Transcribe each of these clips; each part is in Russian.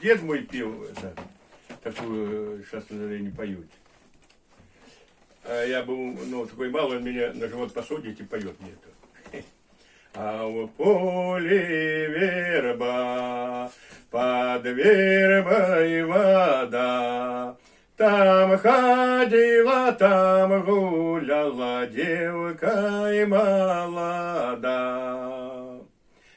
дед мой пел это, такую, сейчас уже не поют. А я был, ну, такой малый, он меня на живот посадит и поет мне это. А в поле верба, под вербой вода, там ходила, там гуляла девка и молода.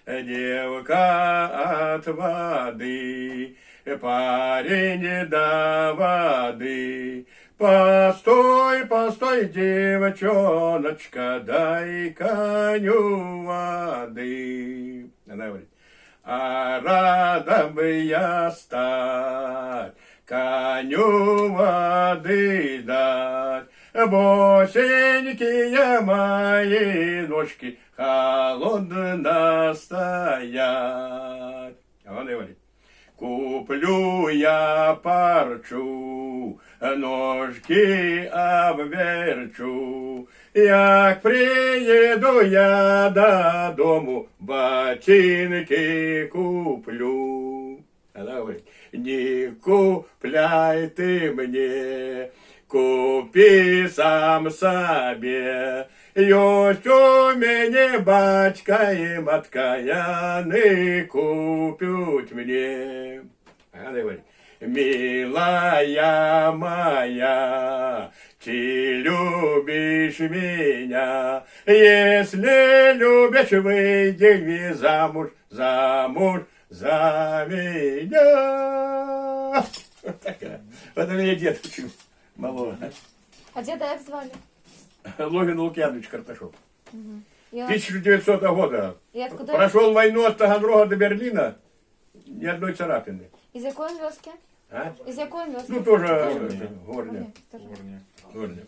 Девка от воды, парень до воды. Постой, постой, девчоночка, дай коню воды. Она говорит, а рада бы я стать, коню воды дать. Босенькие мои ножки холодно стоять. А он говорит, куплю я парчу, ножки обверчу. Як приеду я додому, ботинки куплю. Она говорит, не купляй ты мне, купи сам себе. Есть у меня батька и матка, яны купят мне. Она говорит, милая моя, ты любишь меня? Если любишь, выйди замуж, замуж за меня. Вот такая. Вот у меня дед учил малого. А деда як звали? Логин Лукьянович Карташов. І, 1900 года. і откуда? Прошел войну от Таганрога до Берлина. Ни одной царапины. Із якої він вёски? А? Із якої він вёски? Ну, тоже Тоже? это, горня. Тоже. Горня.